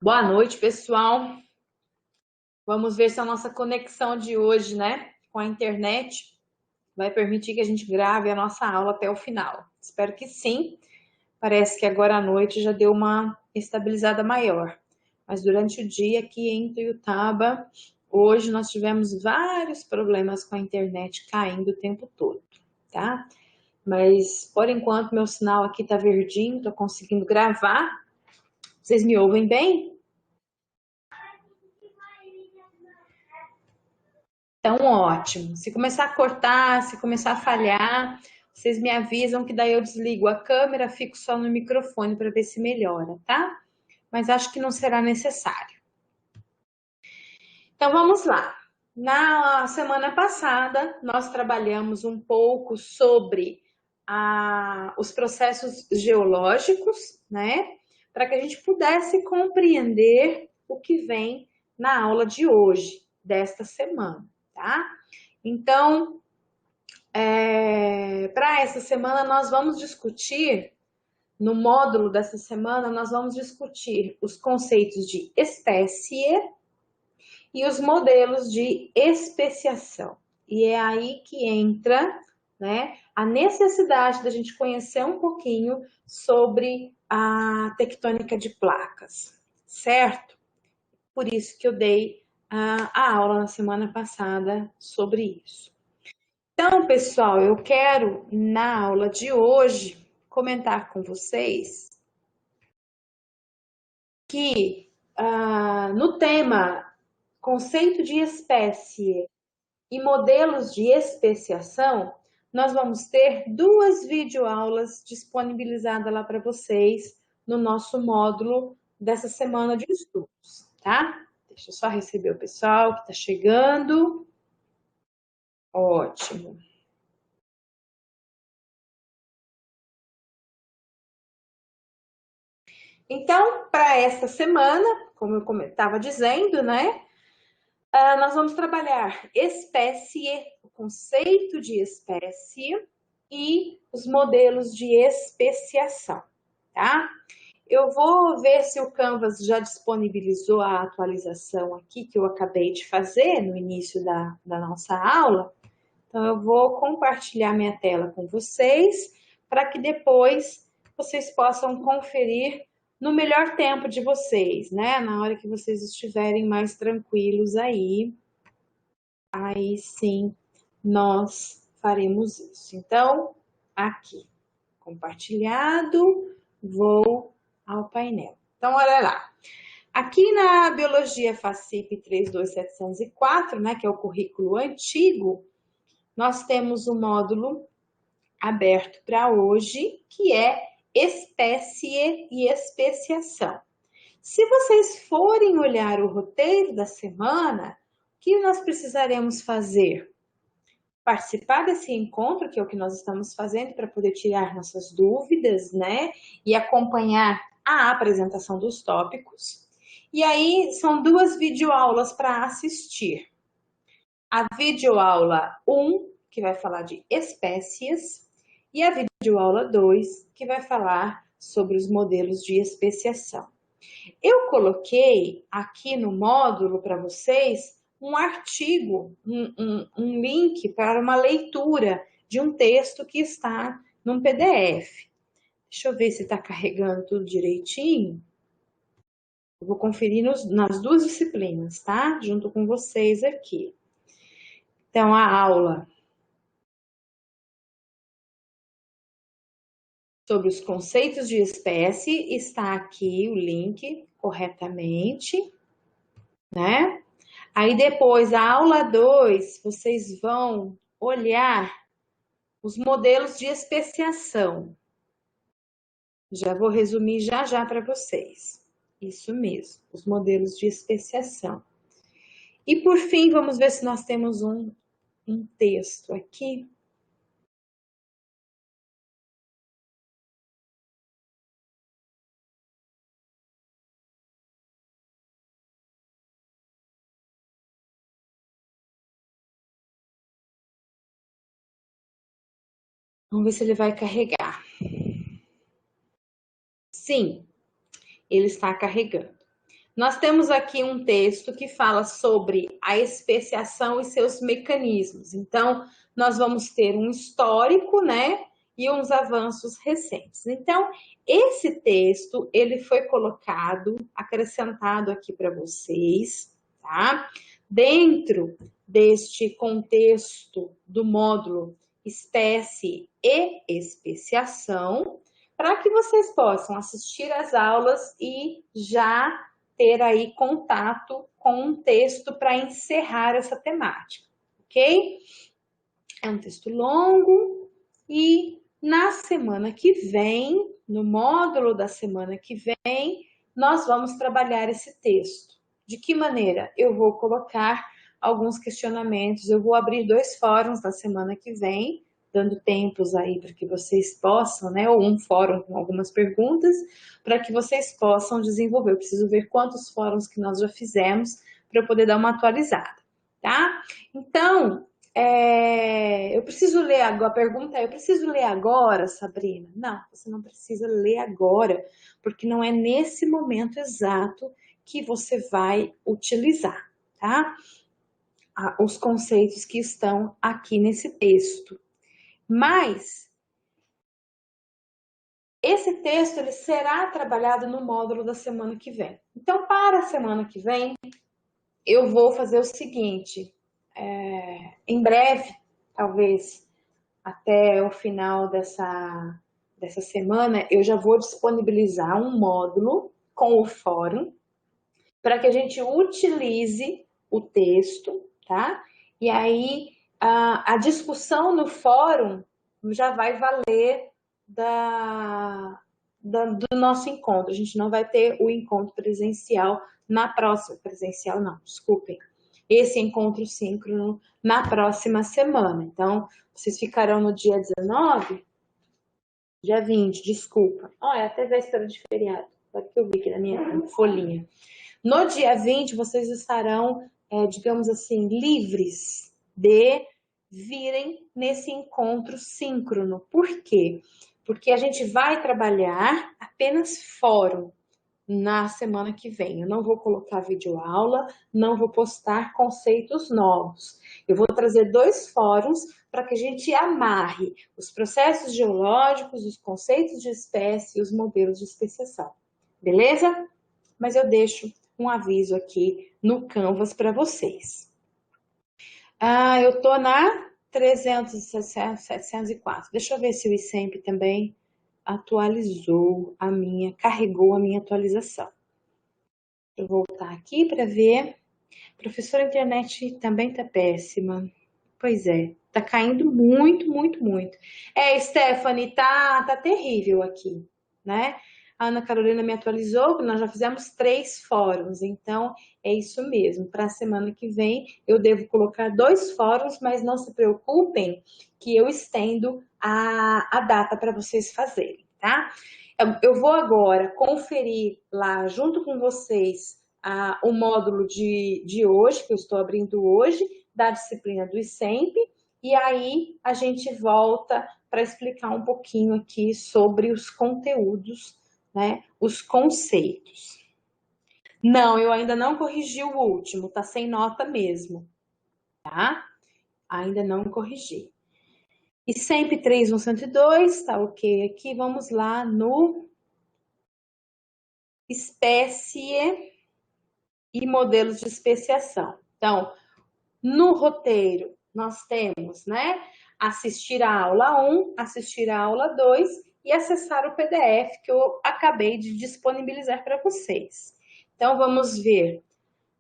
Boa noite, pessoal. Vamos ver se a nossa conexão de hoje, né, com a internet vai permitir que a gente grave a nossa aula até o final. Espero que sim. Parece que agora à noite já deu uma estabilizada maior. Mas durante o dia aqui em Tuiutaba, hoje nós tivemos vários problemas com a internet caindo o tempo todo, tá? Mas por enquanto meu sinal aqui tá verdinho, tô conseguindo gravar. Vocês me ouvem bem? Então, ótimo. Se começar a cortar, se começar a falhar, vocês me avisam que daí eu desligo a câmera, fico só no microfone para ver se melhora, tá? Mas acho que não será necessário. Então, vamos lá. Na semana passada, nós trabalhamos um pouco sobre os processos geológicos, né? Para que a gente pudesse compreender o que vem na aula de hoje, desta semana, tá? Então, para essa semana, nós vamos discutir, no módulo dessa semana, nós vamos discutir os conceitos de espécie e os modelos de especiação. E é aí que entra, né, a necessidade da gente conhecer um pouquinho sobre a tectônica de placas, certo? Por isso que eu dei a aula na semana passada sobre isso. Então, pessoal, eu quero, na aula de hoje, comentar com vocês que no tema conceito de espécie e modelos de especiação, nós vamos ter duas videoaulas disponibilizadas lá para vocês no nosso módulo dessa semana de estudos, tá? Deixa eu só receber o pessoal que está chegando. Ótimo. Então, para esta semana, como eu estava dizendo, né? Nós vamos trabalhar espécie, o conceito de espécie e os modelos de especiação, tá? Eu vou ver se o Canvas já disponibilizou a atualização aqui que eu acabei de fazer no início da nossa aula. Então, eu vou compartilhar minha tela com vocês para que depois vocês possam conferir no melhor tempo de vocês, né? Na hora que vocês estiverem mais tranquilos aí sim nós faremos isso. Então, aqui, compartilhado, vou ao painel. Então, olha lá. Aqui na Biologia FACIP 32704, né, que é o currículo antigo, nós temos um módulo aberto para hoje, que é espécie e especiação. Se vocês forem olhar o roteiro da semana, o que nós precisaremos fazer? Participar desse encontro, que é o que nós estamos fazendo para poder tirar nossas dúvidas, né? E acompanhar a apresentação dos tópicos. E aí são duas videoaulas para assistir. A videoaula 1, que vai falar de espécies, e a videoaula 2, que vai falar sobre os modelos de especiação. Eu coloquei aqui no módulo para vocês um artigo, um link para uma leitura de um texto que está num PDF. Deixa eu ver se está carregando tudo direitinho. Eu vou conferir nas duas disciplinas, tá? Junto com vocês aqui. Então, a aula sobre os conceitos de espécie está aqui, o link, corretamente, né? Aí depois, a aula 2, vocês vão olhar os modelos de especiação. Já vou resumir já para vocês. Isso mesmo, os modelos de especiação. E por fim, vamos ver se nós temos um texto aqui. Vamos ver se ele vai carregar. Sim, ele está carregando. Nós temos aqui um texto que fala sobre a especiação e seus mecanismos. Então, nós vamos ter um histórico, né, e uns avanços recentes. Então, esse texto, ele foi colocado, acrescentado aqui para vocês, tá? Dentro deste contexto do módulo espécie e especiação, para que vocês possam assistir às aulas e já ter aí contato com um texto para encerrar essa temática, ok? É um texto longo e na semana que vem, no módulo da semana que vem, nós vamos trabalhar esse texto. De que maneira? Eu vou colocar alguns questionamentos, eu vou abrir 2 fóruns na semana que vem, dando tempos aí para que vocês possam, né, ou um fórum com algumas perguntas, para que vocês possam desenvolver. Eu preciso ver quantos fóruns que nós já fizemos para eu poder dar uma atualizada, tá? Então, eu preciso ler agora. A pergunta é: eu preciso ler agora, Sabrina? Não, você não precisa ler agora, porque não é nesse momento exato que você vai utilizar, tá? Os conceitos que estão aqui nesse texto. Mas esse texto ele será trabalhado no módulo da semana que vem. Então, para a semana que vem, eu vou fazer o seguinte: em breve, talvez até o final dessa semana, eu já vou disponibilizar um módulo com o fórum para que a gente utilize o texto, tá? E aí a discussão no fórum já vai valer do nosso encontro. A gente não vai ter o encontro presencial na próxima. Presencial não, desculpem. Esse encontro síncrono na próxima semana. Então, vocês ficarão no dia 19, dia 20, desculpa. É até véspera de feriado. Agora que eu vi aqui na minha folhinha. No dia 20, vocês estarão, digamos assim, livres de virem nesse encontro síncrono. Por quê? Porque a gente vai trabalhar apenas fórum na semana que vem. Eu não vou colocar videoaula, não vou postar conceitos novos. Eu vou trazer 2 fóruns para que a gente amarre os processos geológicos, os conceitos de espécie e os modelos de especiação. Beleza? Mas eu deixo um aviso aqui no Canvas para vocês. Eu tô na 300, 704. Deixa eu ver se o ICEMP também atualizou carregou a minha atualização. Vou voltar aqui para ver. Professora, a internet também tá péssima. Pois é, tá caindo muito, muito, muito. Stephanie, tá terrível aqui, né? A Ana Carolina me atualizou, nós já fizemos 3 fóruns, então é isso mesmo. Para a semana que vem eu devo colocar 2 fóruns, mas não se preocupem que eu estendo a data para vocês fazerem, tá? Eu vou agora conferir lá junto com vocês o módulo de hoje, que eu estou abrindo hoje, da disciplina do ICEMP, e aí a gente volta para explicar um pouquinho aqui sobre os conteúdos, né, os conceitos. Não, eu ainda não corrigi o último, tá sem nota mesmo, tá? Ainda não corrigi. E sempre 3.102, tá ok aqui. Vamos lá no espécie e modelos de especiação. Então, no roteiro, nós temos, né, assistir a aula 1, assistir a aula 2 e acessar o PDF que eu acabei de disponibilizar para vocês. Então, vamos ver,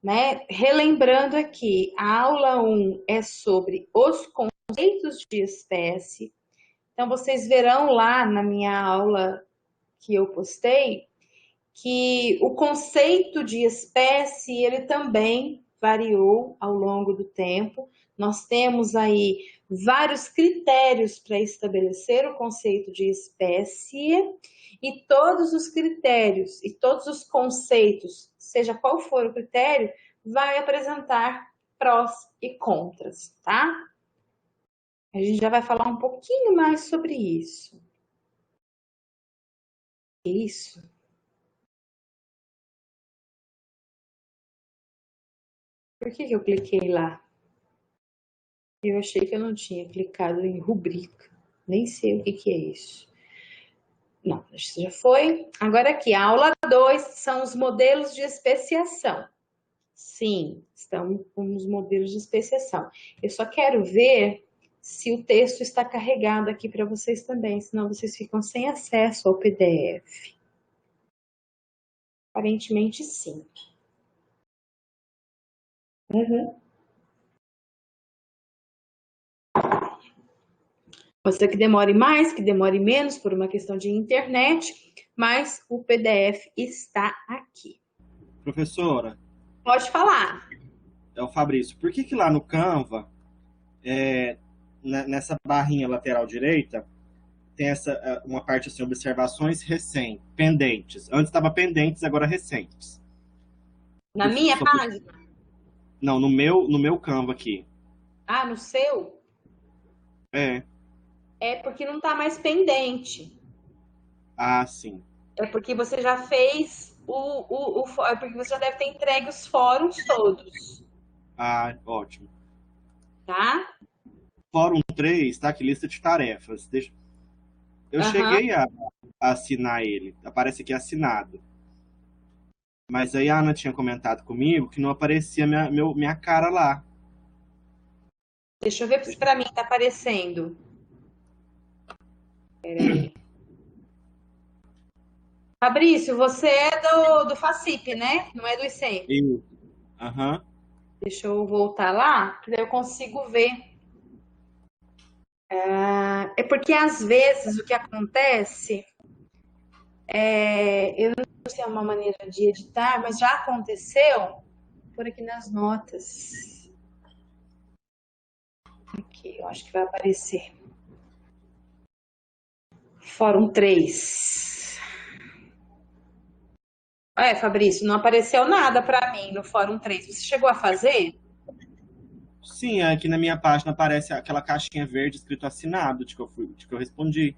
né, relembrando aqui, a aula 1 é sobre os conceitos de espécie. Então, vocês verão lá na minha aula que eu postei, que o conceito de espécie, ele também variou ao longo do tempo. Nós temos aí vários critérios para estabelecer o conceito de espécie e todos os critérios e todos os conceitos, seja qual for o critério, vai apresentar prós e contras, tá? A gente já vai falar um pouquinho mais sobre isso. Isso. Por que que eu cliquei lá? Eu achei que eu não tinha clicado em rubrica. Nem sei o que que é isso. Não, isso já foi. Agora aqui, a aula 2 são os modelos de especiação. Sim, estamos com os modelos de especiação. Eu só quero ver se o texto está carregado aqui para vocês também, senão vocês ficam sem acesso ao PDF. Aparentemente, sim. Uhum. Pode ser que demore mais, que demore menos, por uma questão de internet, mas o PDF está aqui. Professora, Pode falar. é o Fabrício. Por que que lá no Canva, nessa barrinha lateral direita, tem uma parte assim, observações recentes, pendentes. Antes estava pendentes, agora recentes. Na minha página? Não, no meu Canva aqui. Ah, no seu? É. É porque não está mais pendente. Ah, sim. É porque você já fez é porque você já deve ter entregue os fóruns todos, Ah, ótimo. tá? Fórum 3, tá aqui, lista de tarefas. Eu Aham. cheguei a assinar ele. Aparece aqui assinado. Mas aí a Ana tinha comentado comigo que não aparecia minha cara lá. Deixa eu ver se para mim tá aparecendo. Peraí. Fabrício, você é do FACIP, né? Não é do ICEM. Isso. Aham. Deixa eu voltar lá, que daí eu consigo ver. É porque às vezes o que acontece eu não sei se é uma maneira de editar, mas já aconteceu por aqui nas notas. Aqui, eu acho que vai aparecer. Fórum 3. Fabrício, não apareceu nada para mim no Fórum 3. Você chegou a fazer? Sim, aqui na minha página aparece aquela caixinha verde escrito assinado de que eu respondi.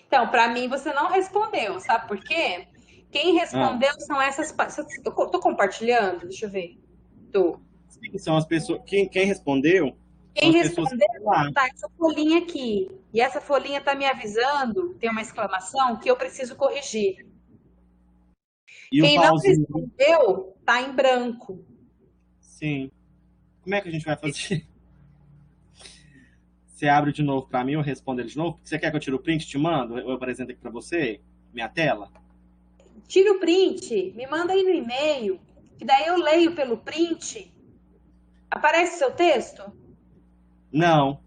Então, para mim você não respondeu, sabe por quê? Quem Ah, respondeu são essas. Eu tô compartilhando? Deixa eu ver. Tô. sim, são as pessoas. Quem respondeu são Quem as pessoas que respondeu estão lá. tá essa folhinha aqui. E essa folhinha tá me avisando, tem uma exclamação, que eu preciso corrigir. E o Quem não pauzinho. respondeu tá em branco. Sim. Como é que a gente vai fazer? Você abre de novo para mim, eu respondo ele de novo? Você quer que eu tire o print e te mando? Eu apresento aqui para você, minha tela? Tira o print, me manda aí no e-mail, que daí eu leio pelo print. Aparece seu texto? Não,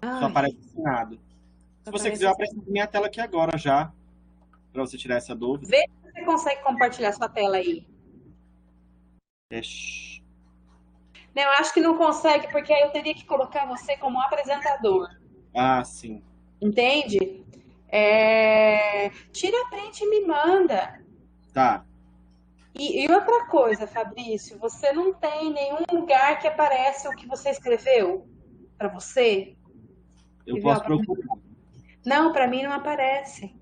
só Ai, aparece assinado. Se você quiser, aparece eu assim. apresento minha tela aqui agora já, para você tirar essa dúvida. Vê se você consegue compartilhar sua tela aí. Deixa. Não, eu acho que não consegue, porque aí eu teria que colocar você como apresentador. Ah, sim. Entende? Tira a print e me manda. Tá. E outra coisa, Fabrício, você não tem nenhum lugar que aparece o que você escreveu para você? Eu Viu? posso procurar. Não, para mim não aparece.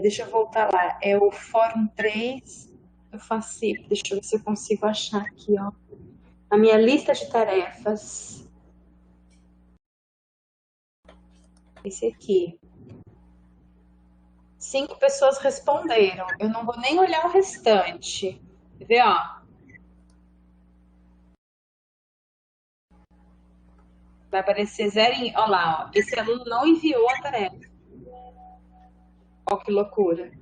Deixa eu voltar lá. É o Fórum 3 do FACIP. Deixa eu ver se eu consigo achar aqui, ó. A minha lista de tarefas. Esse aqui. 5 pessoas responderam. Eu não vou nem olhar o restante. Quer ver, ó? Vai aparecer zero. Olha lá, ó. Esse aluno não enviou a tarefa. Ó, que loucura.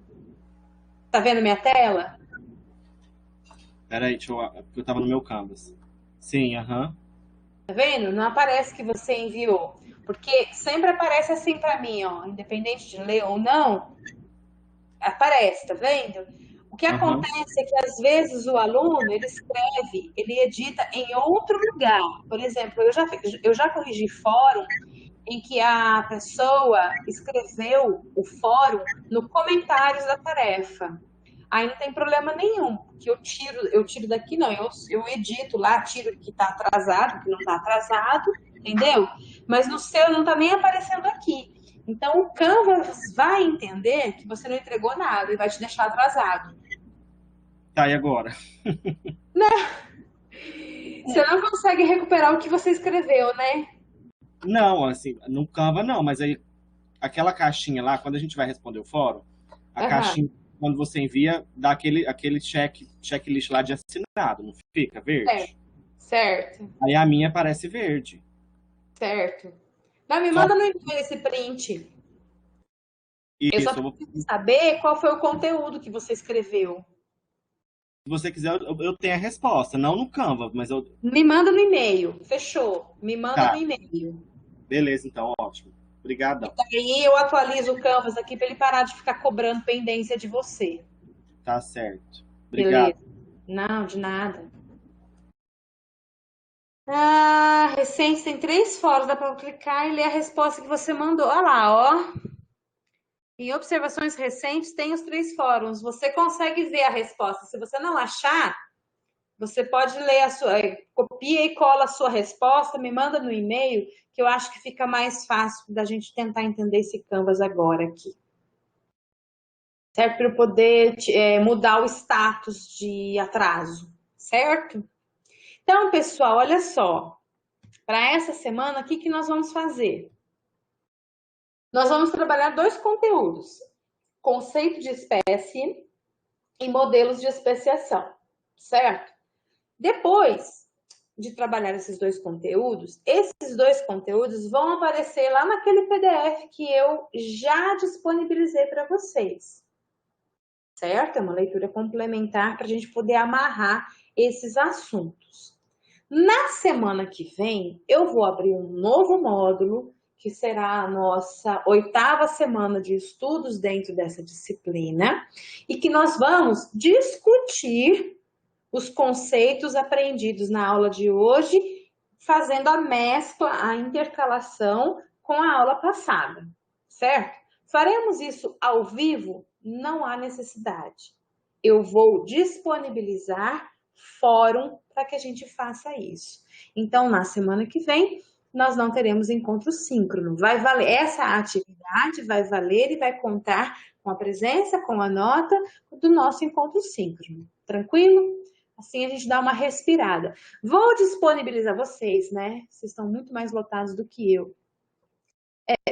Tá vendo minha tela? Peraí, porque eu tava no meu Canvas. Sim, aham. Tá vendo? Não aparece que você enviou. Porque sempre aparece assim para mim, ó. Independente de ler ou não, aparece, tá vendo? O que Aham. acontece é que às vezes o aluno ele escreve, ele edita em outro lugar. Por exemplo, eu já corrigi fórum em que a pessoa escreveu o fórum no comentários da tarefa. Aí não tem problema nenhum, que eu tiro daqui não, eu edito lá, tiro o que está atrasado, o que não está atrasado, entendeu? Mas no seu não está nem aparecendo aqui. Então o Canva vai entender que você não entregou nada e vai te deixar atrasado. Tá, e agora? Você não consegue recuperar o que você escreveu, né? Não, assim, no Canva não, mas aí aquela caixinha lá, quando a gente vai responder o fórum, a Aham, caixinha, quando você envia, dá aquele checklist lá de assinado, não fica certo, verde? certo, Aí a minha parece verde. certo. Não, me Só manda no e-mail esse print. Eu só isso, preciso saber qual foi o conteúdo que você escreveu. se você quiser, eu tenho a resposta, não no Canva, mas eu. Me manda no e-mail. Fechou. Me manda no Tá, e-mail. beleza, então, ótimo. Obrigadão. Aí eu atualizo o Canvas aqui para ele parar de ficar cobrando pendência de você. Tá certo. Obrigado. Beleza? Não, de nada. Ah, recente tem 3 fóruns, dá para clicar e ler a resposta que você mandou. Olha lá, ó. Em observações recentes tem os 3 fóruns. Você consegue ver a resposta. Se você não achar, você pode ler a sua, copia e cola a sua resposta, me manda no e-mail, que eu acho que fica mais fácil da gente tentar entender esse Canvas agora aqui. Certo? Para eu poder mudar o status de atraso, certo? Então, pessoal, olha só. Para essa semana, o que, que nós vamos fazer? Nós vamos trabalhar 2 conteúdos: conceito de espécie e modelos de especiação, certo? Depois de trabalhar esses dois conteúdos vão aparecer lá naquele PDF que eu já disponibilizei para vocês, certo? É uma leitura complementar para a gente poder amarrar esses assuntos. Na semana que vem, eu vou abrir um novo módulo, que será a nossa 8ª semana de estudos dentro dessa disciplina, e que nós vamos discutir os conceitos aprendidos na aula de hoje, fazendo a mescla, a intercalação com a aula passada, certo? Faremos isso ao vivo? Não há necessidade. Eu vou disponibilizar fórum para que a gente faça isso. Então, na semana que vem, nós não teremos encontro síncrono. Vai valer, essa atividade vai valer e vai contar com a presença, com a nota do nosso encontro síncrono. Tranquilo? Assim a gente dá uma respirada. Vou disponibilizar vocês, né? Vocês estão muito mais lotados do que eu.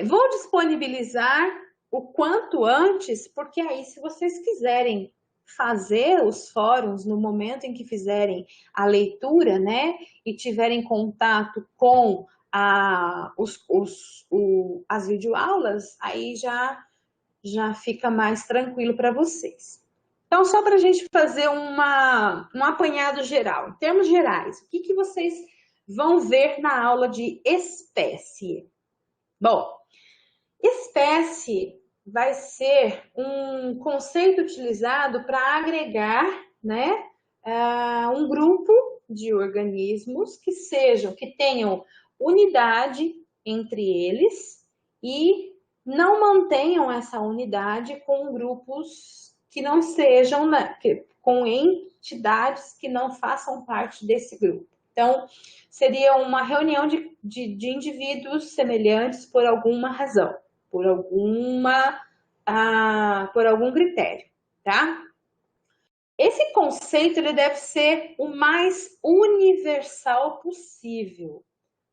Vou disponibilizar o quanto antes, porque aí, se vocês quiserem fazer os fóruns no momento em que fizerem a leitura, né? E tiverem contato com as videoaulas, aí já fica mais tranquilo para vocês. Então, só para a gente fazer um apanhado geral, em termos gerais, o que, que vocês vão ver na aula de espécie? Bom, espécie vai ser um conceito utilizado para agregar, né, um grupo de organismos que tenham unidade entre eles e não mantenham essa unidade com grupos que não sejam, né, com entidades que não façam parte desse grupo. Então, seria uma reunião de indivíduos semelhantes por alguma razão, por por algum critério, tá? Esse conceito ele deve ser o mais universal possível,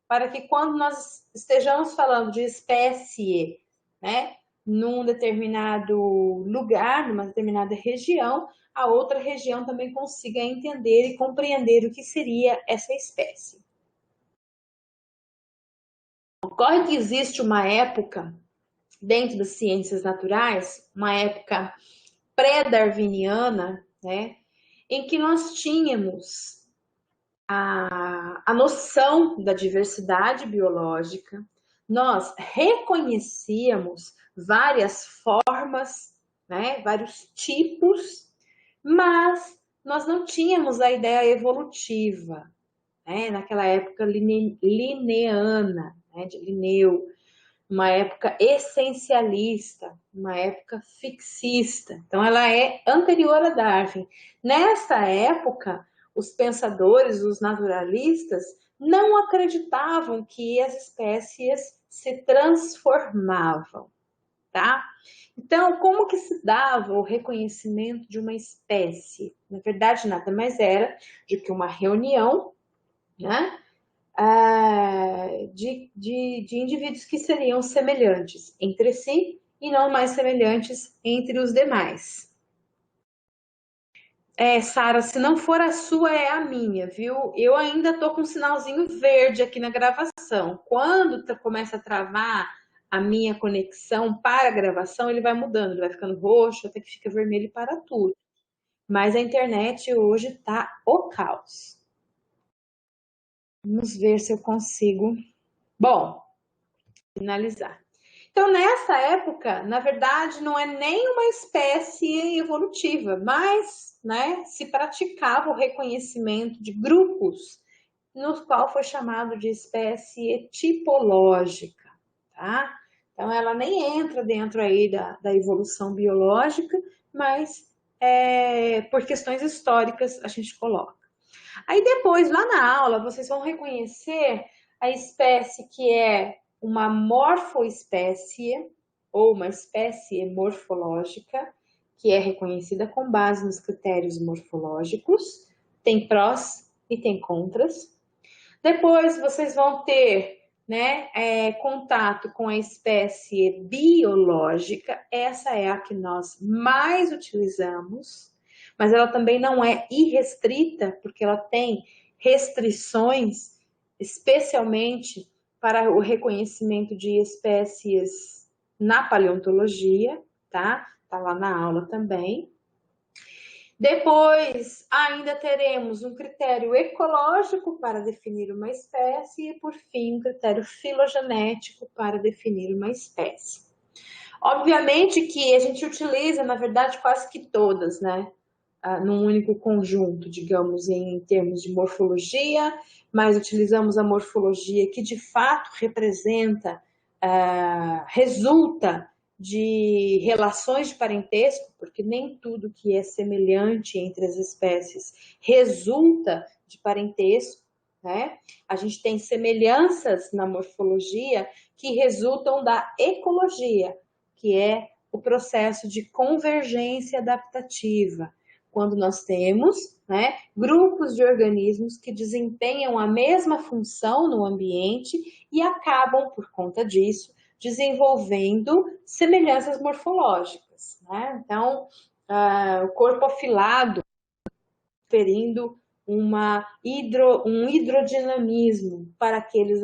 para que quando nós estejamos falando de espécie, né, num determinado lugar, numa determinada região, a outra região também consiga entender e compreender o que seria essa espécie. Ocorre que existe uma época dentro das ciências naturais, uma época pré-darwiniana, né, em que nós tínhamos a noção da diversidade biológica, nós reconhecíamos várias formas, né, vários tipos, mas nós não tínhamos a ideia evolutiva, né, naquela época lineana, né, de Linneu, uma época essencialista, uma época fixista. Então, ela é anterior a Darwin. Nessa época, os pensadores, os naturalistas, não acreditavam que as espécies se transformavam. tá? Então, como que se dava o reconhecimento de uma espécie? Na verdade, nada mais era do que uma reunião, né? De indivíduos que seriam semelhantes entre si e não mais semelhantes entre os demais. Sara, se não for a sua, é a minha, viu? Eu ainda tô com um sinalzinho verde aqui na gravação. Quando começa a travar a minha conexão para a gravação, ele vai mudando, ele vai ficando roxo, até que fica vermelho e para tudo. Mas a internet hoje tá o caos. Vamos ver se eu consigo. Bom, finalizar. Então, nessa época, na verdade, não é nem uma espécie evolutiva, mas, né, se praticava o reconhecimento de grupos, no qual foi chamado de espécie tipológica, tá? Então, ela nem entra dentro aí da evolução biológica, mas por questões históricas a gente coloca. Aí depois, lá na aula, vocês vão reconhecer a espécie que é uma morfoespécie ou uma espécie morfológica, que é reconhecida com base nos critérios morfológicos. Tem prós e tem contras. Depois vocês vão ter, né, contato com a espécie biológica. Essa é a que nós mais utilizamos, mas ela também não é irrestrita, porque ela tem restrições, especialmente para o reconhecimento de espécies na paleontologia, tá? Tá lá na aula também. Depois, ainda teremos um critério ecológico para definir uma espécie e, por fim, um critério filogenético para definir uma espécie. Obviamente que a gente utiliza, na verdade, quase que todas, né? Num único conjunto, digamos, em termos de morfologia, mas utilizamos a morfologia que de fato representa, resulta de relações de parentesco, porque nem tudo que é semelhante entre as espécies resulta de parentesco, né? A gente tem semelhanças na morfologia que resultam da ecologia, que é o processo de convergência adaptativa, quando nós temos, né, grupos de organismos que desempenham a mesma função no ambiente e acabam, por conta disso, desenvolvendo semelhanças morfológicas, né? Então, o corpo afilado, conferindo um hidrodinamismo para aqueles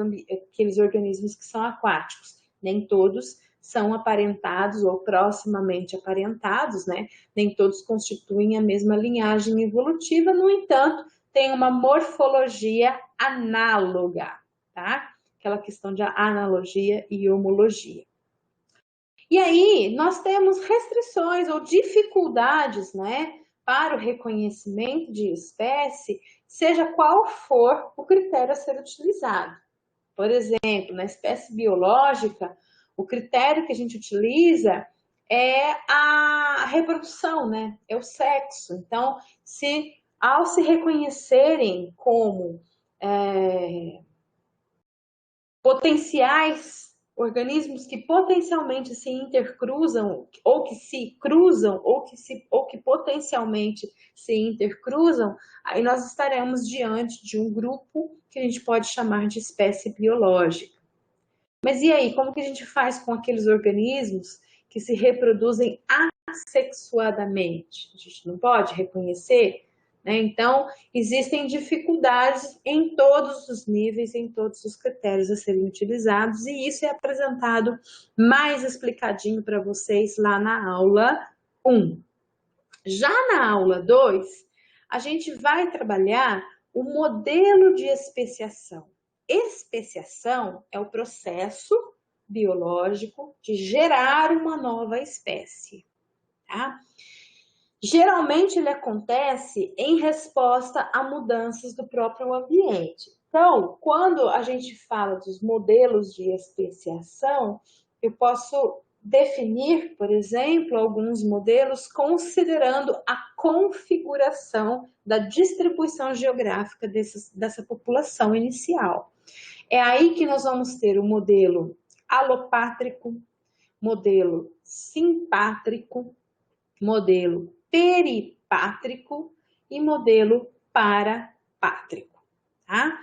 organismos que são aquáticos. Nem todos são aparentados ou proximamente aparentados, né? Nem todos constituem a mesma linhagem evolutiva, no entanto, tem uma morfologia análoga, tá? Aquela questão de analogia e homologia. E aí, nós temos restrições ou dificuldades, né, para o reconhecimento de espécie, seja qual for o critério a ser utilizado. Por exemplo, na espécie biológica, o critério que a gente utiliza é a reprodução, né? É o sexo. Então, ao se reconhecerem como potenciais organismos que potencialmente se intercruzam, ou que se cruzam, ou que potencialmente se intercruzam, aí nós estaremos diante de um grupo que a gente pode chamar de espécie biológica. Mas e aí, como que a gente faz com aqueles organismos que se reproduzem assexuadamente? A gente não pode reconhecer, né? Então, existem dificuldades em todos os níveis, em todos os critérios a serem utilizados, e isso é apresentado mais explicadinho para vocês lá na aula 1. Já na aula 2, a gente vai trabalhar o modelo de especiação. Especiação é o processo biológico de gerar uma nova espécie, tá? Geralmente ele acontece em resposta a mudanças do próprio ambiente. Então, quando a gente fala dos modelos de especiação, eu posso definir, por exemplo, alguns modelos considerando a configuração da distribuição geográfica dessa população inicial. É aí que nós vamos ter o modelo alopátrico, modelo simpátrico, modelo peripátrico e modelo parapátrico, tá?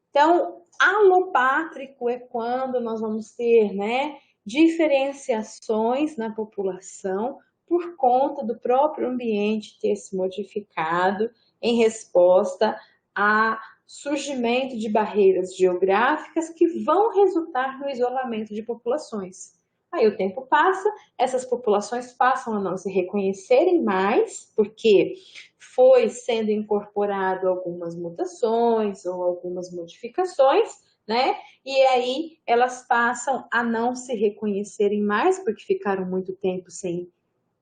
Então, alopátrico é quando nós vamos ter, né, diferenciações na população por conta do próprio ambiente ter se modificado em resposta a surgimento de barreiras geográficas que vão resultar no isolamento de populações. Aí o tempo passa, essas populações passam a não se reconhecerem mais, porque foi sendo incorporado algumas mutações ou algumas modificações, né? E aí elas passam a não se reconhecerem mais, porque ficaram muito tempo sem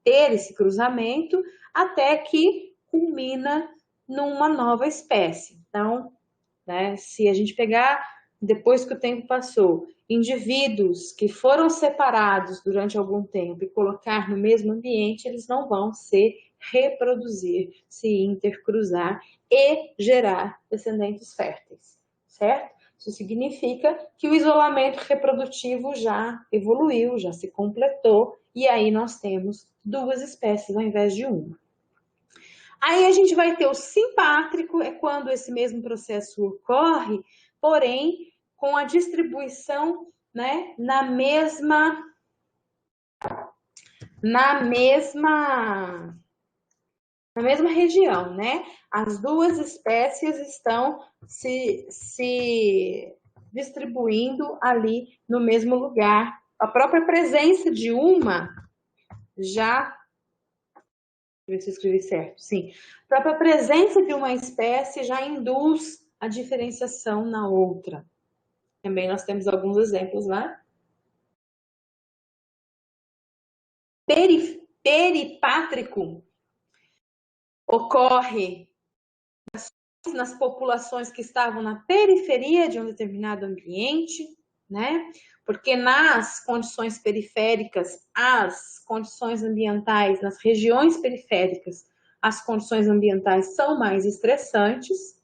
ter esse cruzamento, até que culmina numa nova espécie. Então, né, se a gente pegar, depois que o tempo passou, indivíduos que foram separados durante algum tempo e colocar no mesmo ambiente, eles não vão se reproduzir, se intercruzar e gerar descendentes férteis, certo? Isso significa que o isolamento reprodutivo já evoluiu, já se completou, e aí nós temos duas espécies ao invés de uma. Aí a gente vai ter o simpátrico, é quando esse mesmo processo ocorre, porém com a distribuição, né, na mesma região, né? As duas espécies estão se distribuindo ali no mesmo lugar. A própria presença de uma já, deixa eu ver se eu escrevi certo, sim. A própria presença de uma espécie já induz a diferenciação na outra. Também nós temos alguns exemplos lá. Peripátrico ocorre nas populações que estavam na periferia de um determinado ambiente, né? Porque nas condições periféricas, as condições ambientais, nas regiões periféricas, as condições ambientais são mais estressantes,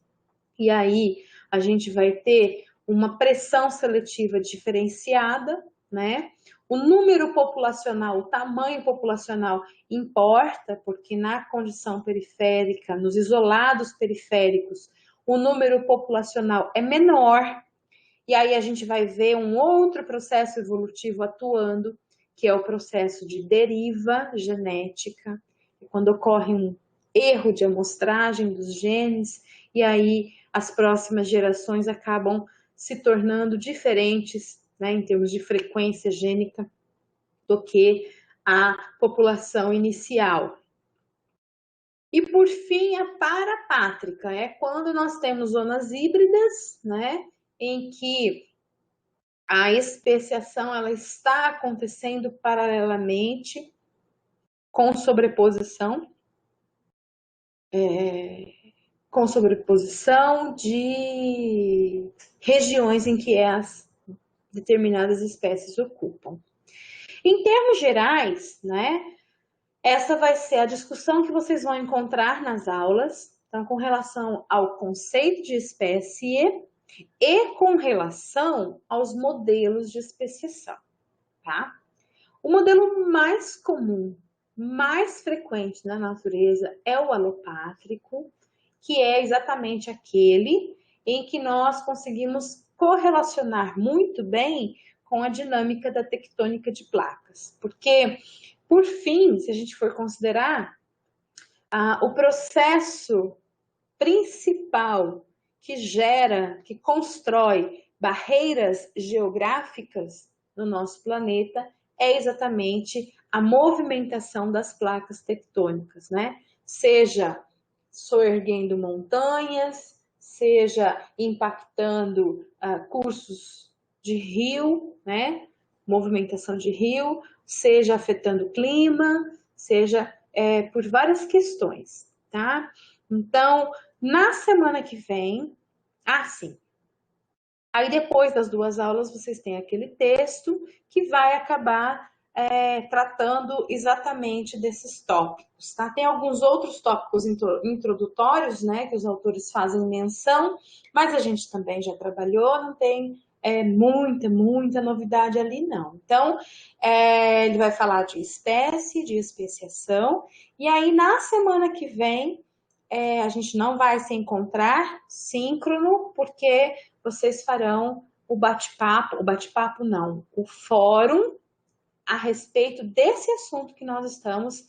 e aí a gente vai ter uma pressão seletiva diferenciada, né? O número populacional, o tamanho populacional importa, porque na condição periférica, nos isolados periféricos, o número populacional é menor, e aí a gente vai ver um outro processo evolutivo atuando, que é o processo de deriva genética, quando ocorre um erro de amostragem dos genes, e aí as próximas gerações acabam se tornando diferentes, né, em termos de frequência gênica, do que a população inicial. E por fim, a parapátrica é quando nós temos zonas híbridas, né, em que a especiação ela está acontecendo paralelamente com sobreposição, de regiões em que as determinadas espécies ocupam. Em termos gerais, né, essa vai ser a discussão que vocês vão encontrar nas aulas, então, com relação ao conceito de espécie e com relação aos modelos de especiação, tá? O modelo mais comum, mais frequente na natureza é o alopátrico, que é exatamente aquele em que nós conseguimos correlacionar muito bem com a dinâmica da tectônica de placas. Porque, por fim, se a gente for considerar, o processo principal que gera, que constrói barreiras geográficas no nosso planeta é exatamente a movimentação das placas tectônicas, né? Seja soerguendo montanhas, seja impactando cursos de rio, né? Movimentação de rio, seja afetando o clima, seja por várias questões, tá? Então, na semana que vem, sim. Aí depois das duas aulas vocês têm aquele texto que vai acabar tratando exatamente desses tópicos, tá? Tem alguns outros tópicos introdutórios, né, que os autores fazem menção, mas a gente também já trabalhou, não tem muita novidade ali, não. Então, ele vai falar de espécie, de especiação, e aí na semana que vem, a gente não vai se encontrar síncrono, porque vocês farão o bate-papo não, o fórum a respeito desse assunto que nós estamos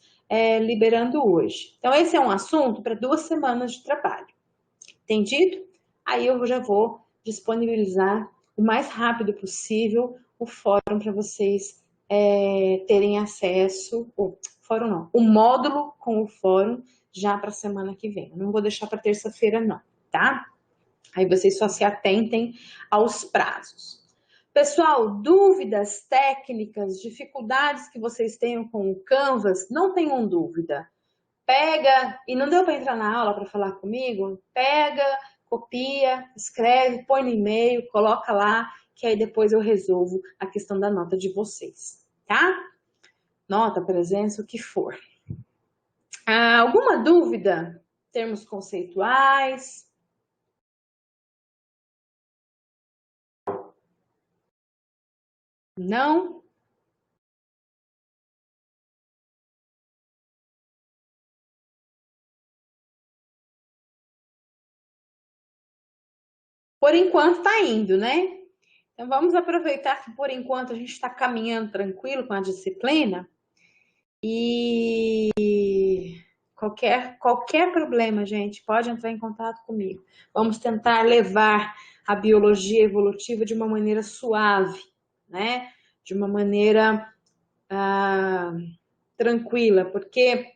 liberando hoje. Então, esse é um assunto para 2 semanas de trabalho. Entendido? Aí eu já vou disponibilizar o mais rápido possível o fórum para vocês terem acesso, fórum não, o módulo com o fórum já para a semana que vem. Eu não vou deixar para terça-feira não, tá? Aí vocês só se atentem aos prazos. Pessoal, dúvidas técnicas, dificuldades que vocês tenham com o Canvas, não tenham dúvida. Pega, e não deu para entrar na aula para falar comigo? Pega, copia, escreve, põe no e-mail, coloca lá, que aí depois eu resolvo a questão da nota de vocês, tá? Nota, presença, o que for. Alguma dúvida? Termos conceituais? Não? Por enquanto tá indo, né? Então vamos aproveitar que por enquanto a gente está caminhando tranquilo com a disciplina e qualquer problema, gente, pode entrar em contato comigo. Vamos tentar levar a biologia evolutiva de uma maneira suave, né? De uma maneira tranquila, porque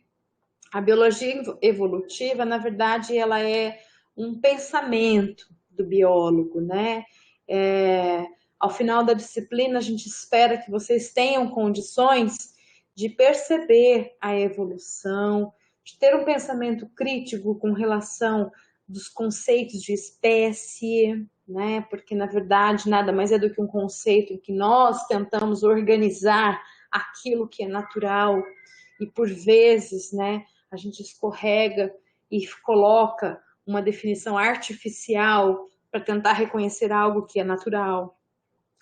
a biologia evolutiva, na verdade, ela é um pensamento do biólogo, né? Ao final da disciplina, a gente espera que vocês tenham condições de perceber a evolução, de ter um pensamento crítico com relação dos conceitos de espécie, né? Porque, na verdade, nada mais é do que um conceito em que nós tentamos organizar aquilo que é natural e, por vezes, né, a gente escorrega e coloca uma definição artificial para tentar reconhecer algo que é natural,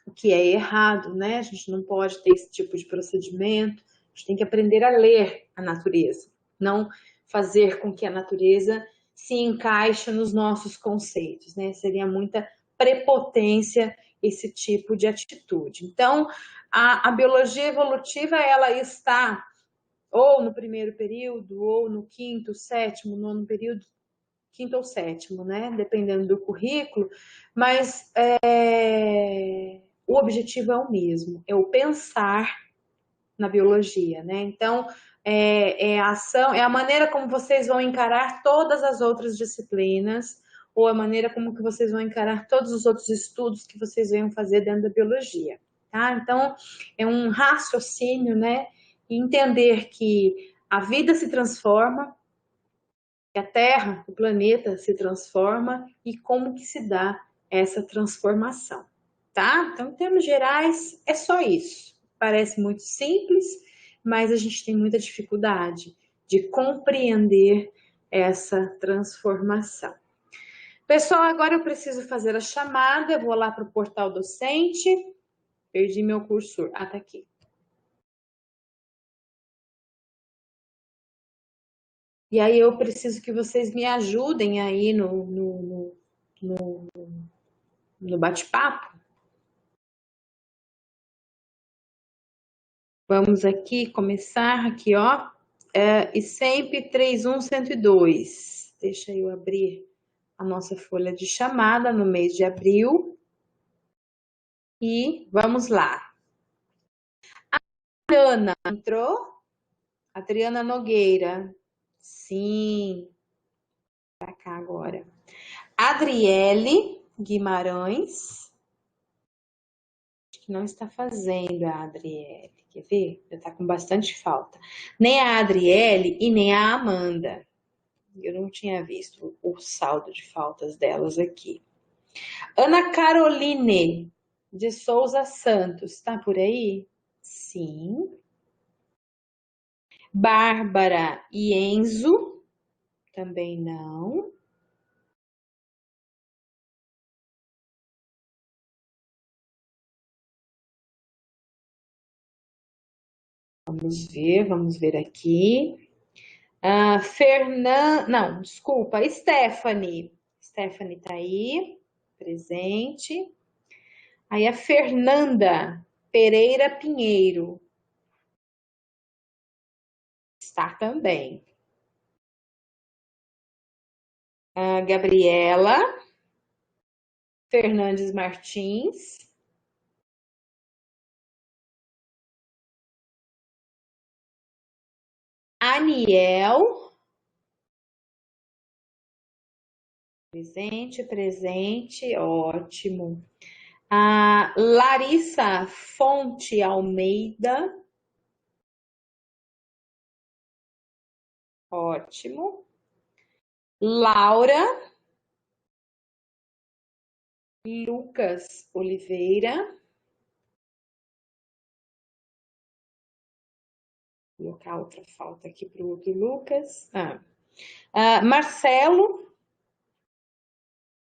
o que é errado, né? A gente não pode ter esse tipo de procedimento. A gente tem que aprender a ler a natureza, não fazer com que a natureza se encaixe nos nossos conceitos, né? Seria muita prepotência esse tipo de atitude. Então, a biologia evolutiva, ela está ou no primeiro período, ou no quinto, sétimo, nono período, quinto ou sétimo, né? Dependendo do currículo, mas o objetivo é o mesmo, é o pensar na biologia, né? Então, a ação, é a maneira como vocês vão encarar todas as outras disciplinas, ou a maneira como que vocês vão encarar todos os outros estudos que vocês venham fazer dentro da biologia, tá? Então, é um raciocínio, né? E entender que a vida se transforma, que a Terra, o planeta se transforma e como que se dá essa transformação, tá? Então, em termos gerais, é só isso. Parece muito simples, mas a gente tem muita dificuldade de compreender essa transformação. Pessoal, agora eu preciso fazer a chamada, eu vou lá para o portal docente, perdi meu cursor, tá aqui. E aí eu preciso que vocês me ajudem aí no bate-papo. Vamos aqui começar aqui, ó. E sempre 31102. Deixa eu abrir a nossa folha de chamada no mês de abril. E vamos lá. A Adriana entrou? Adriana Nogueira. Sim. Pra cá agora. Adriele Guimarães. Acho que não está fazendo a Adriele. Quer ver? Já está com bastante falta. Nem a Adriele e nem a Amanda. Eu não tinha visto o saldo de faltas delas aqui. Ana Caroline de Souza Santos, está por aí? Sim. Bárbara e Enzo, também não. Vamos ver aqui. Não, desculpa, Stephanie. Stephanie tá aí, presente. Aí a Fernanda Pereira Pinheiro está também. A Gabriela Fernandes Martins. Aniel. Presente, ótimo. A Larissa Fonte Almeida. Ótimo. Laura Lucas Oliveira. Vou colocar outra falta aqui para o outro Lucas. Marcelo.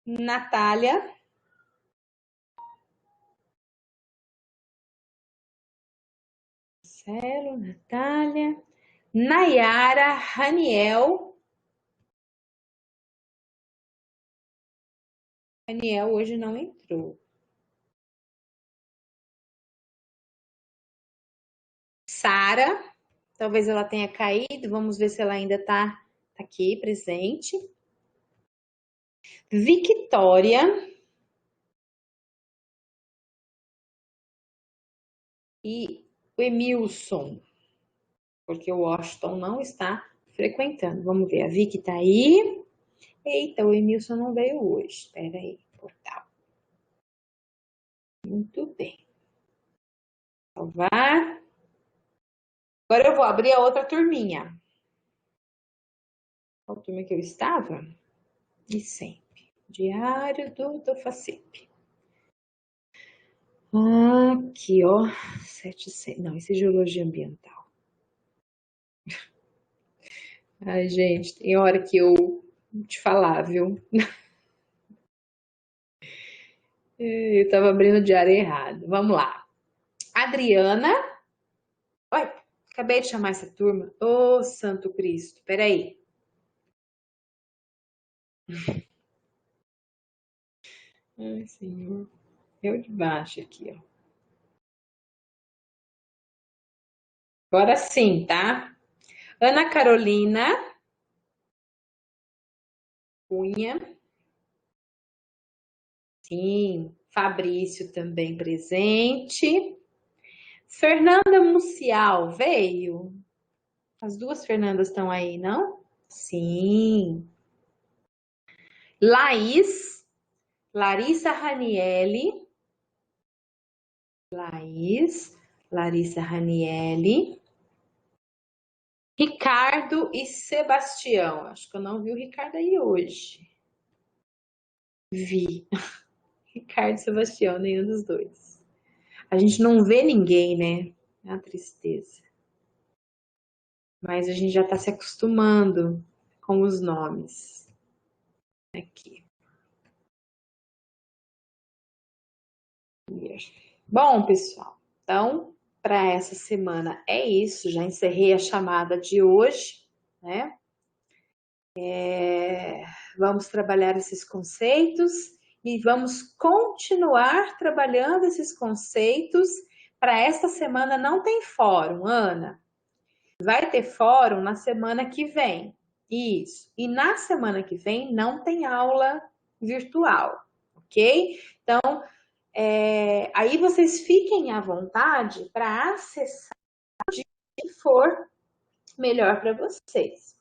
Natália. Marcelo, Natália. Nayara Raniel. Raniel hoje não entrou. Sara, talvez ela tenha caído. Vamos ver se ela ainda está aqui presente. Victória. E o Emilson, porque o Washington não está frequentando. Vamos ver, a Vicky tá aí. Eita, o Emilson não veio hoje. Espera aí, portal. Muito bem. Salvar. Agora eu vou abrir a outra turminha. Qual turma que eu estava? De sempre. Diário do Facip. Aqui, ó. 700. Não, esse é Geologia Ambiental. Ai, gente, tem hora que eu te falar, viu? Eu tava abrindo o diário errado. Vamos lá. Adriana. Oi, acabei de chamar essa turma. Ô, Santo Cristo. Peraí. Ai, Senhor. Eu de baixo aqui, ó. Agora sim, tá? Ana Carolina Cunha. Sim. Fabrício também presente. Fernanda Mucial veio? As duas Fernandas estão aí, não? Sim. Laís, Larissa Ranielli. Laís, Larissa Ranielli. Ricardo e Sebastião. Acho que eu não vi o Ricardo aí hoje. Vi. Ricardo e Sebastião, nenhum dos dois. A gente não vê ninguém, né? É uma tristeza. Mas a gente já está se acostumando com os nomes. Aqui. Bom, pessoal, então, para essa semana é isso. Já encerrei a chamada de hoje, né? Vamos trabalhar esses conceitos e vamos continuar trabalhando esses conceitos. Para esta semana não tem fórum, Ana. Vai ter fórum na semana que vem. Isso. E na semana que vem não tem aula virtual, ok? Então, aí vocês fiquem à vontade para acessar o que for melhor para vocês.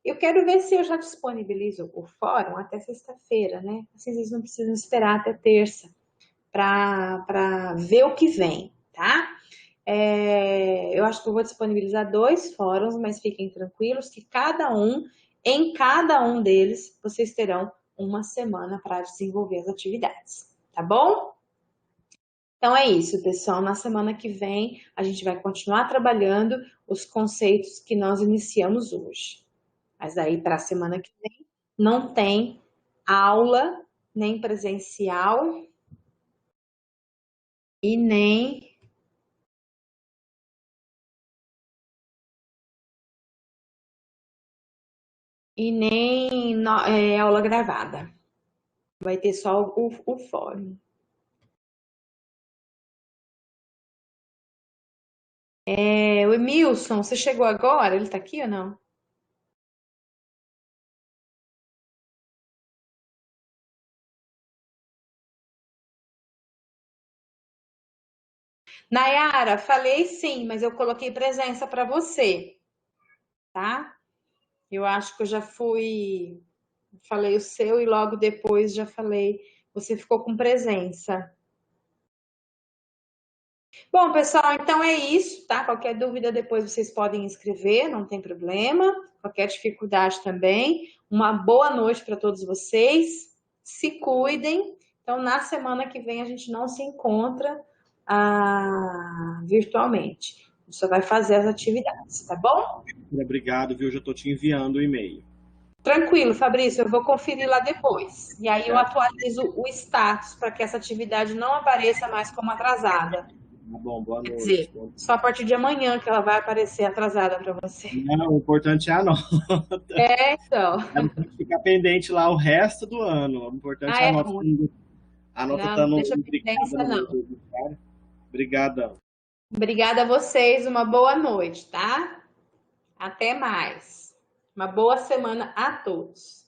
Eu quero ver se eu já disponibilizo o fórum até sexta-feira, né? Assim, vocês não precisam esperar até terça para ver o que vem, tá? Eu acho que eu vou disponibilizar 2 fóruns, mas fiquem tranquilos que em cada um deles, vocês terão uma semana para desenvolver as atividades, tá bom? Então é isso, pessoal. Na semana que vem, a gente vai continuar trabalhando os conceitos que nós iniciamos hoje. Mas aí, para a semana que vem, não tem aula, nem presencial e nem e nem aula gravada. Vai ter só o fórum. O Emilson, você chegou agora? Ele tá aqui ou não? Nayara, falei sim, mas eu coloquei presença para você, tá? Eu acho que eu já falei o seu e logo depois já falei, você ficou com presença. Bom, pessoal, então é isso, tá? Qualquer dúvida depois vocês podem escrever, não tem problema. Qualquer dificuldade também. Uma boa noite para todos vocês. Se cuidem. Então, na semana que vem a gente não se encontra virtualmente. A gente só vai fazer as atividades, tá bom? Obrigado, viu? Já estou te enviando o e-mail. Tranquilo, Fabrício, eu vou conferir lá depois. E aí eu Tá atualizo o status para que essa atividade não apareça mais como atrasada. bom, boa Quer noite. dizer, só a partir de amanhã que ela vai aparecer atrasada para você. Não, o importante é a nota. Então. Ela tem que ficar pendente lá o resto do ano. O importante é a É nota. ruim. A nota Não, está não deixa indicada pendência, no não. meu registrário. Obrigadão. Obrigada a vocês, uma boa noite, tá? Até mais. Uma boa semana a todos.